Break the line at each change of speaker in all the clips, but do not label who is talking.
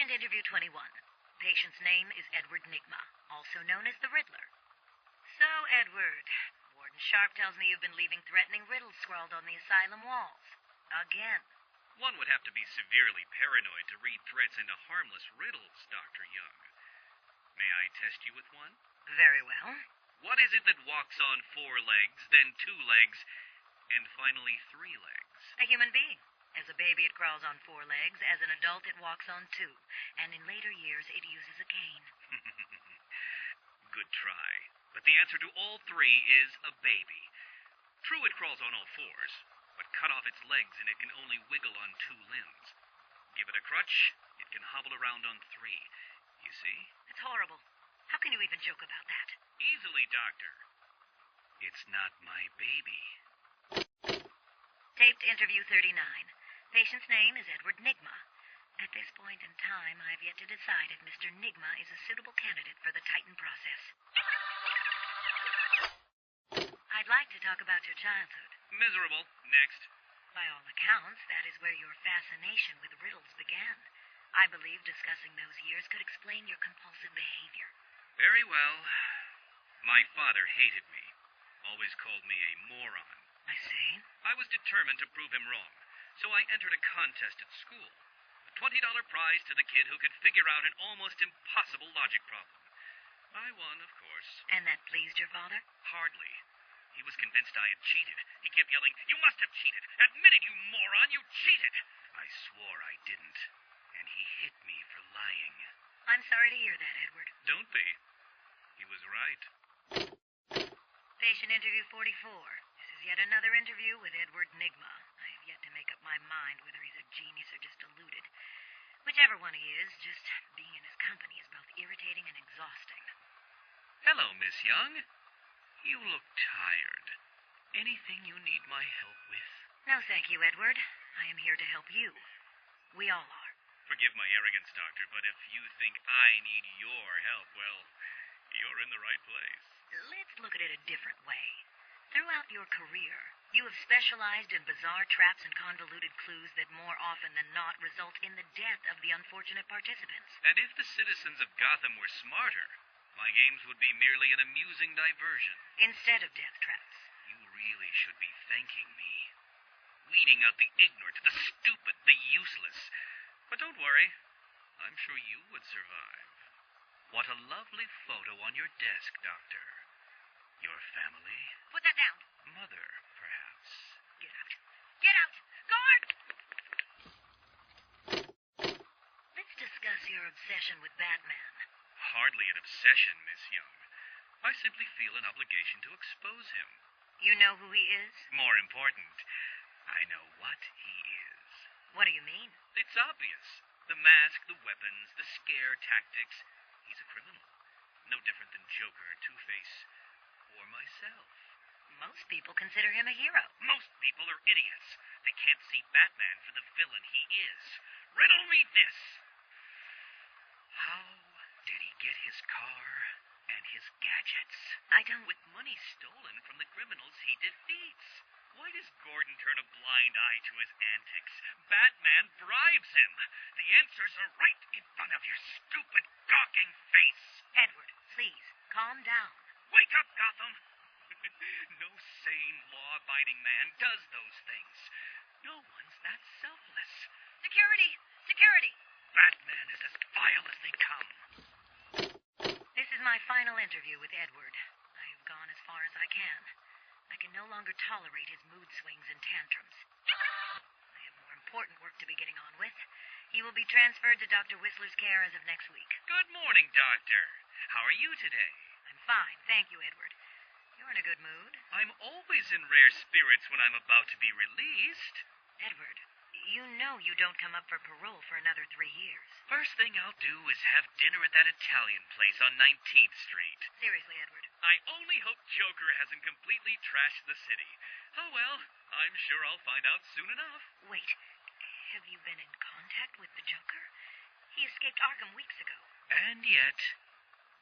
Patient interview 21. Patient's name is Edward Nigma, also known as the Riddler. So, Edward, Warden Sharp tells me you've been leaving threatening riddles scrawled on the asylum walls. Again.
One would have to be severely paranoid to read threats into harmless riddles, Dr. Young. May I test you with one?
Very well.
What is it that walks on 4 legs, then 2 legs, and finally 3 legs?
A human being. As a baby, it crawls on 4 legs. As an adult, it walks on 2. And in later years, it uses a cane.
Good try. But the answer to all 3 is a baby. True, it crawls on all 4s, but cut off its legs and it can only wiggle on 2 limbs. Give it a crutch, it can hobble around on 3. You see?
It's horrible. How can you even joke about that?
Easily, Doctor. It's not my baby.
Taped interview 39. Patient's name is Edward Nigma. At this point in time, I've yet to decide if Mr. Nigma is a suitable candidate for the Titan process. I'd like to talk about your childhood.
Miserable. Next.
By all accounts, that is where your fascination with riddles began. I believe discussing those years could explain your compulsive behavior.
Very well. My father hated me. Always called me a moron.
I see.
I was determined to prove him wrong, so I entered a contest at school. A $20 prize to the kid who could figure out an almost impossible logic problem. I won, of course.
And that pleased your father?
Hardly. He was convinced I had cheated. He kept yelling, "You must have cheated! Admit it, you moron! You cheated!" I swore I didn't, and he hit me for lying.
I'm sorry to hear that, Edward.
Don't be. He was right.
Patient interview 44. This is yet another interview with Edward Nigma. I have yet to make up my mind whether he's a genius or just deluded. Whichever one he is, just being in his company is both irritating and exhausting.
Hello, Miss Young. You look tired. Anything you need my help with?
No, thank you, Edward. I am here to help you. We all are.
Forgive my arrogance, Doctor, but if you think I need your help, well, you're in the right place.
Let's look at it a different way. Throughout your career, you have specialized in bizarre traps and convoluted clues that more often than not result in the death of the unfortunate participants.
And if the citizens of Gotham were smarter, my games would be merely an amusing diversion.
Instead of death traps.
You really should be thanking me. Weeding out the ignorant, the stupid, the useless. But don't worry. I'm sure you would survive. What a lovely photo on your desk, Doctor. Your family?
Put that down.
Mother, perhaps.
Get out. Get out! Guard! Let's discuss your obsession with Batman.
Hardly an obsession, Miss Young. I simply feel an obligation to expose him.
You know who he is?
More important, I know what he is.
What do you mean?
It's obvious. The mask, the weapons, the scare tactics. He's a criminal. No different than Joker, Two-Face, or myself.
Most people consider him a hero.
Most people are idiots. They can't see Batman for the villain he is. Riddle me this. How did he get his car and his gadgets?
I don't...
With money stolen from the criminals he defeats. Why does Gordon turn a blind eye to his antics? Batman bribes him. The answers are right in front of your stupid, gawking face.
Edward, please, calm down.
Wake up, Gotham. No sane, law-abiding man does those things. No one's that selfless.
Security! Security!
Batman is as vile as they come.
This is my final interview with Edward. I have gone as far as I can. I can no longer tolerate his mood swings and tantrums. I have more important work to be getting on with. He will be transferred to Dr. Whistler's care as of next week.
Good morning, Doctor. How are you today?
I'm fine, thank you, Edward. You're in a good mood.
I'm always in rare spirits when I'm about to be released.
Edward, you know you don't come up for parole for another 3 years.
First thing I'll do is have dinner at that Italian place on 19th Street.
Seriously, Edward.
I only hope Joker hasn't completely trashed the city. Oh well, I'm sure I'll find out soon enough.
Wait, have you been in contact with the Joker? He escaped Arkham weeks ago.
And yet,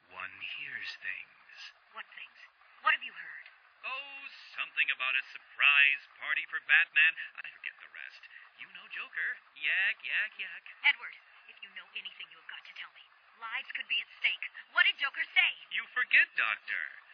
one hears things.
What things? What have you heard?
Oh, something about a surprise party for Batman. I forget the rest. You know Joker. Yak, yak, yak.
Edward, if you know anything, you
forget, Doctor.